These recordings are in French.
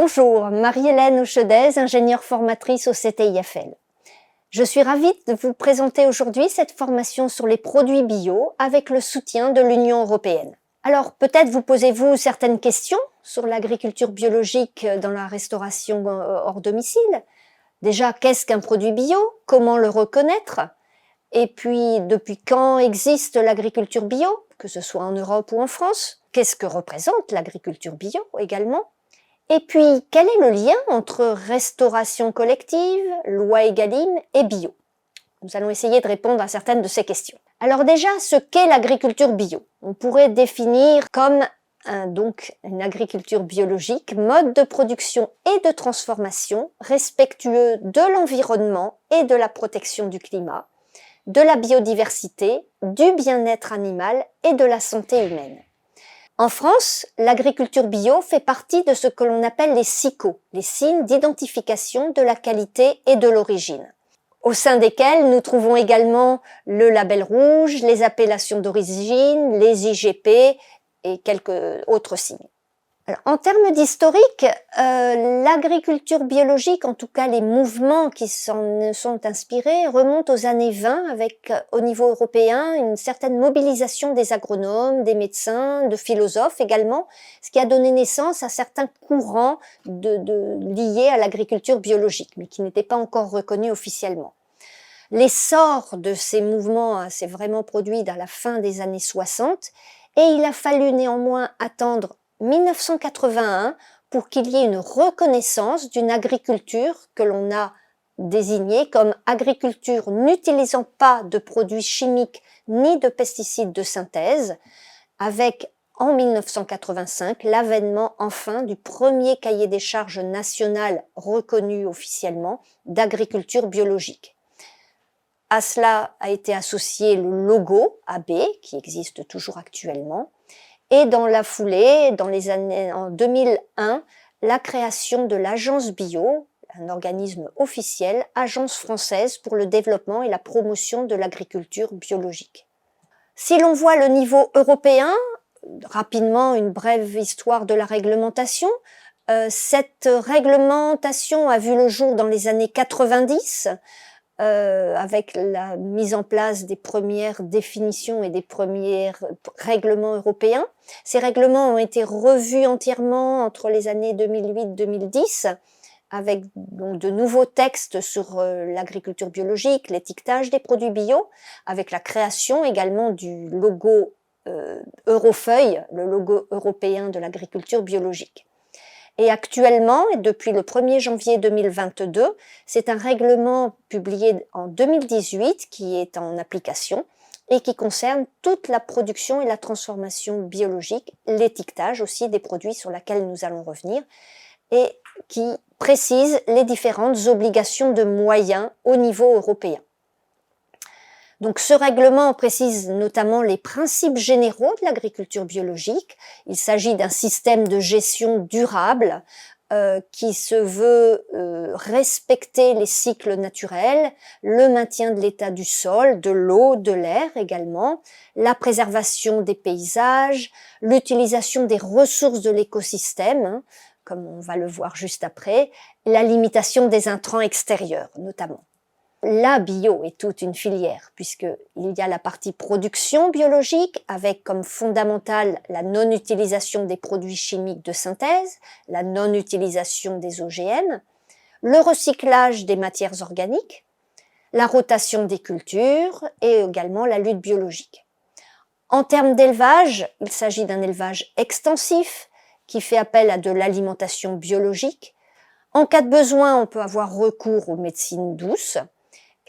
Bonjour, Marie-Hélène Houchedez, ingénieure formatrice au CTIFL. Je suis ravie de vous présenter aujourd'hui cette formation sur les produits bio avec le soutien de l'Union européenne. Alors peut-être vous posez-vous certaines questions sur l'agriculture biologique dans la restauration hors domicile. Déjà, qu'est-ce qu'un produit bio? Comment le reconnaître? Et puis, depuis quand existe l'agriculture bio, que ce soit en Europe ou en France? Qu'est-ce que représente l'agriculture bio également? Et puis, quel est le lien entre restauration collective, loi Egalim et bio? Nous allons essayer de répondre à certaines de ces questions. Alors déjà, ce qu'est l'agriculture bio? On pourrait définir comme une agriculture biologique, mode de production et de transformation respectueux de l'environnement et de la protection du climat, de la biodiversité, du bien-être animal et de la santé humaine. En France, l'agriculture bio fait partie de ce que l'on appelle les SIQO, les signes d'identification de la qualité et de l'origine, au sein desquels nous trouvons également le label rouge, les appellations d'origine, les IGP et quelques autres signes. Alors, en termes d'historique, l'agriculture biologique, en tout cas les mouvements qui s'en sont inspirés, remontent aux années 20 avec, au niveau européen, une certaine mobilisation des agronomes, des médecins, de philosophes également, ce qui a donné naissance à certains courants liés à l'agriculture biologique, mais qui n'étaient pas encore reconnus officiellement. L'essor de ces mouvements s'est vraiment produit à la fin des années 60 et il a fallu néanmoins attendre 1981 pour qu'il y ait une reconnaissance d'une agriculture que l'on a désignée comme agriculture n'utilisant pas de produits chimiques ni de pesticides de synthèse, avec en 1985 l'avènement enfin du premier cahier des charges national reconnu officiellement d'agriculture biologique. À cela a été associé le logo AB, qui existe toujours actuellement, et dans la foulée, en 2001, la création de l'Agence Bio, un organisme officiel, agence française pour le développement et la promotion de l'agriculture biologique. Si l'on voit le niveau européen, rapidement une brève histoire de la réglementation, cette réglementation a vu le jour dans les années 90, avec la mise en place des premières définitions et des premiers règlements européens. Ces règlements ont été revus entièrement entre les années 2008-2010, avec donc de nouveaux textes sur l'agriculture biologique, l'étiquetage des produits bio, avec la création également du logo Eurofeuille, le logo européen de l'agriculture biologique. Et actuellement, et depuis le 1er janvier 2022, c'est un règlement publié en 2018 qui est en application et qui concerne toute la production et la transformation biologique, l'étiquetage aussi des produits sur lesquels nous allons revenir, et qui précise les différentes obligations de moyens au niveau européen. Donc ce règlement précise notamment les principes généraux de l'agriculture biologique. Il s'agit d'un système de gestion durable qui se veut respecter les cycles naturels, le maintien de l'état du sol, de l'eau, de l'air également, la préservation des paysages, l'utilisation des ressources de l'écosystème, comme on va le voir juste après, la limitation des intrants extérieurs notamment. La bio est toute une filière, puisqu'il y a la partie production biologique, avec comme fondamentale la non-utilisation des produits chimiques de synthèse, la non-utilisation des OGM, le recyclage des matières organiques, la rotation des cultures et également la lutte biologique. En termes d'élevage, il s'agit d'un élevage extensif qui fait appel à de l'alimentation biologique. En cas de besoin, on peut avoir recours aux médecines douces,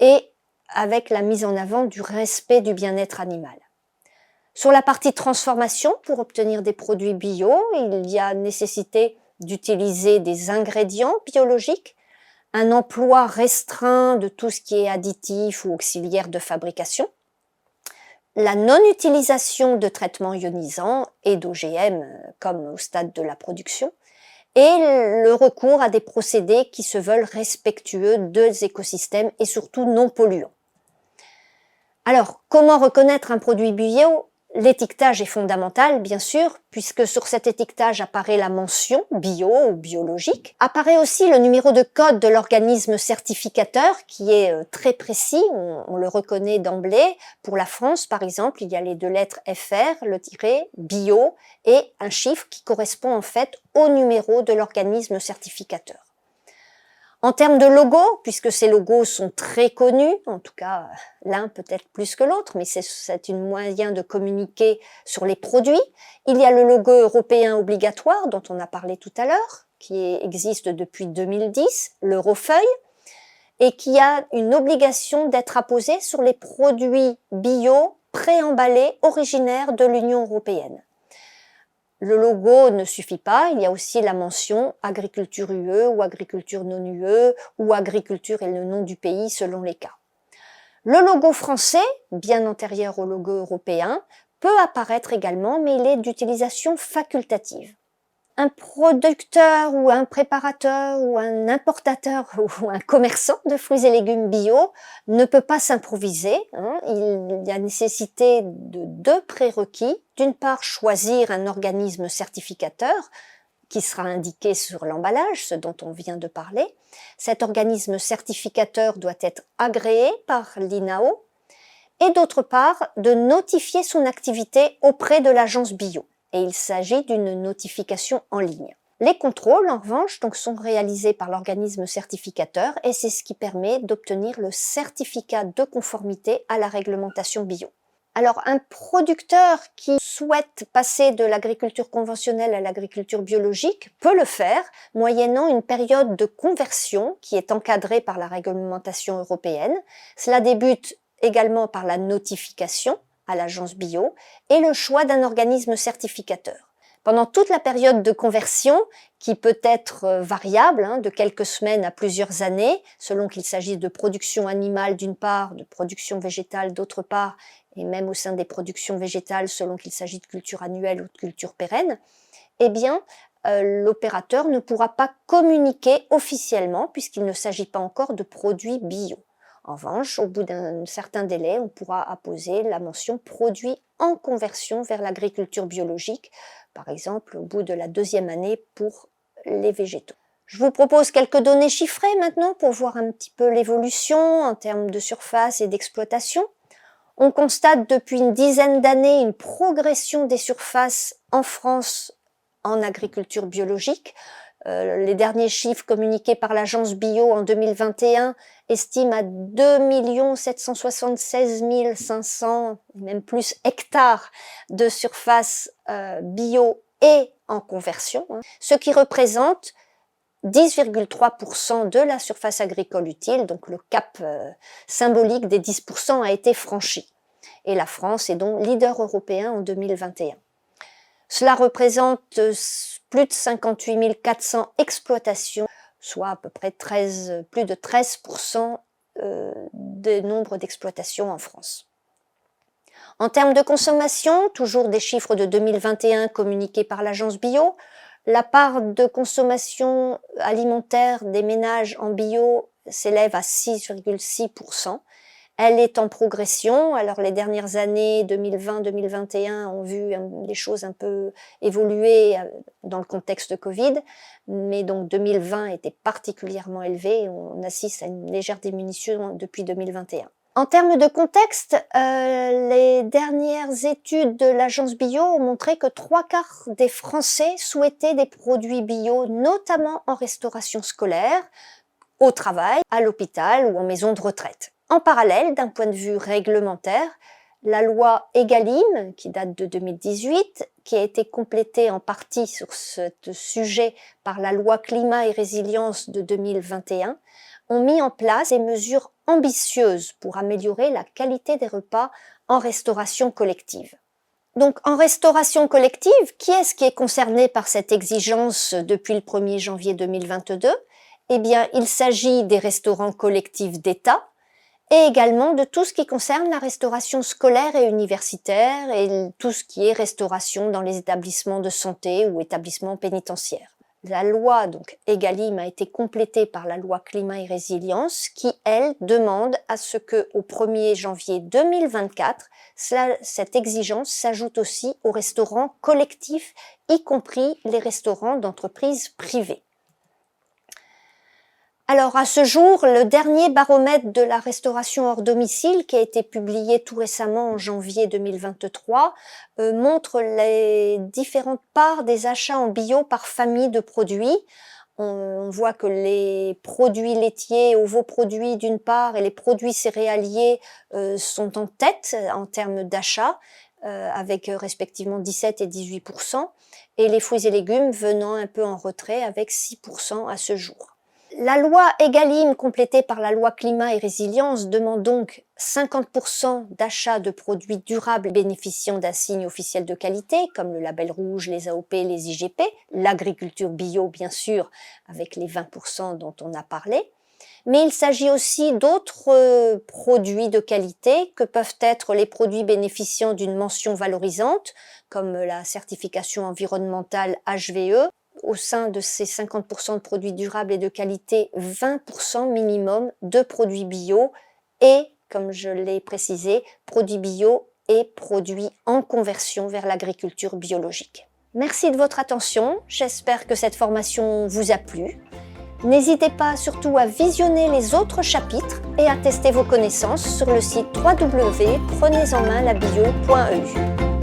et avec la mise en avant du respect du bien-être animal. Sur la partie transformation, pour obtenir des produits bio, il y a nécessité d'utiliser des ingrédients biologiques, un emploi restreint de tout ce qui est additif ou auxiliaire de fabrication, la non-utilisation de traitements ionisants et d'OGM comme au stade de la production, et le recours à des procédés qui se veulent respectueux des écosystèmes et surtout non polluants. Alors, comment reconnaître un produit bio? L'étiquetage est fondamental, bien sûr, puisque sur cet étiquetage apparaît la mention bio ou biologique. Apparaît aussi le numéro de code de l'organisme certificateur qui est très précis, on le reconnaît d'emblée. Pour la France, par exemple, il y a les 2 lettres FR, le tiret, bio et un chiffre qui correspond en fait au numéro de l'organisme certificateur. En termes de logo, puisque ces logos sont très connus, en tout cas l'un peut-être plus que l'autre, mais c'est un moyen de communiquer sur les produits, il y a le logo européen obligatoire dont on a parlé tout à l'heure, qui existe depuis 2010, l'Eurofeuille, et qui a une obligation d'être apposé sur les produits bio préemballés originaires de l'Union européenne. Le logo ne suffit pas, il y a aussi la mention agriculture UE ou agriculture non UE ou agriculture et le nom du pays selon les cas. Le logo français, bien antérieur au logo européen, peut apparaître également, mais il est d'utilisation facultative. Un producteur ou un préparateur ou un importateur ou un commerçant de fruits et légumes bio ne peut pas s'improviser. Il y a nécessité de 2 prérequis. D'une part, choisir un organisme certificateur qui sera indiqué sur l'emballage, ce dont on vient de parler. Cet organisme certificateur doit être agréé par l'INAO et d'autre part, de notifier son activité auprès de l'agence bio. Et il s'agit d'une notification en ligne. Les contrôles, en revanche, donc, sont réalisés par l'organisme certificateur et c'est ce qui permet d'obtenir le certificat de conformité à la réglementation bio. Alors, un producteur qui souhaite passer de l'agriculture conventionnelle à l'agriculture biologique peut le faire moyennant une période de conversion qui est encadrée par la réglementation européenne. Cela débute également par la notification à l'agence bio et le choix d'un organisme certificateur. Pendant toute la période de conversion, qui peut être variable, de quelques semaines à plusieurs années, selon qu'il s'agisse de production animale d'une part, de production végétale d'autre part, et même au sein des productions végétales, selon qu'il s'agit de culture annuelle ou de culture pérenne, eh bien, l'opérateur ne pourra pas communiquer officiellement puisqu'il ne s'agit pas encore de produits bio. En revanche, au bout d'un certain délai, on pourra apposer la mention produit en conversion vers l'agriculture biologique, par exemple au bout de la 2e année pour les végétaux. Je vous propose quelques données chiffrées maintenant pour voir un petit peu l'évolution en termes de surface et d'exploitation. On constate depuis une dizaine d'années une progression des surfaces en France en agriculture biologique. Les derniers chiffres communiqués par l'agence bio en 2021 estiment à 2 776 500, même plus, hectares de surface bio et en conversion, ce qui représente 10,3% de la surface agricole utile, donc le cap symbolique des 10% a été franchi. Et la France est donc leader européen en 2021. Cela représente plus de 58 400 exploitations, soit à peu près plus de 13% du nombre d'exploitations en France. En termes de consommation, toujours des chiffres de 2021 communiqués par l'agence bio, la part de consommation alimentaire des ménages en bio s'élève à 6,6%. Elle est en progression. Alors les dernières années 2020-2021 ont vu les choses un peu évoluer dans le contexte de Covid, mais donc 2020 était particulièrement élevé. On assiste à une légère diminution depuis 2021. En termes de contexte, les dernières études de l'agence bio ont montré que 3/4 des Français souhaitaient des produits bio, notamment en restauration scolaire, au travail, à l'hôpital ou en maison de retraite. En parallèle, d'un point de vue réglementaire, la loi Egalim, qui date de 2018, qui a été complétée en partie sur ce sujet par la loi Climat et Résilience de 2021, ont mis en place des mesures ambitieuses pour améliorer la qualité des repas en restauration collective. Donc en restauration collective, qui est concerné par cette exigence depuis le 1er janvier 2022 ? Eh bien, il s'agit des restaurants collectifs d'État, et également de tout ce qui concerne la restauration scolaire et universitaire et tout ce qui est restauration dans les établissements de santé ou établissements pénitentiaires. La loi donc Egalim a été complétée par la loi Climat et Résilience qui, elle, demande à ce que au 1er janvier 2024, cette exigence s'ajoute aussi aux restaurants collectifs, y compris les restaurants d'entreprises privées. Alors à ce jour, le dernier baromètre de la restauration hors domicile qui a été publié tout récemment en janvier 2023 montre les différentes parts des achats en bio par famille de produits. On voit que les produits laitiers, ovoproduits d'une part et les produits céréaliers sont en tête en termes d'achat avec respectivement 17 et 18% et les fruits et légumes venant un peu en retrait avec 6% à ce jour. La loi Egalim, complétée par la loi Climat et Résilience, demande donc 50% d'achats de produits durables bénéficiant d'un signe officiel de qualité, comme le label rouge, les AOP, les IGP, l'agriculture bio bien sûr, avec les 20% dont on a parlé. Mais il s'agit aussi d'autres produits de qualité que peuvent être les produits bénéficiant d'une mention valorisante, comme la certification environnementale HVE, au sein de ces 50% de produits durables et de qualité, 20% minimum de produits bio et, comme je l'ai précisé, produits bio et produits en conversion vers l'agriculture biologique. Merci de votre attention, j'espère que cette formation vous a plu. N'hésitez pas surtout à visionner les autres chapitres et à tester vos connaissances sur le site www.prenezsenmainlabio.eu.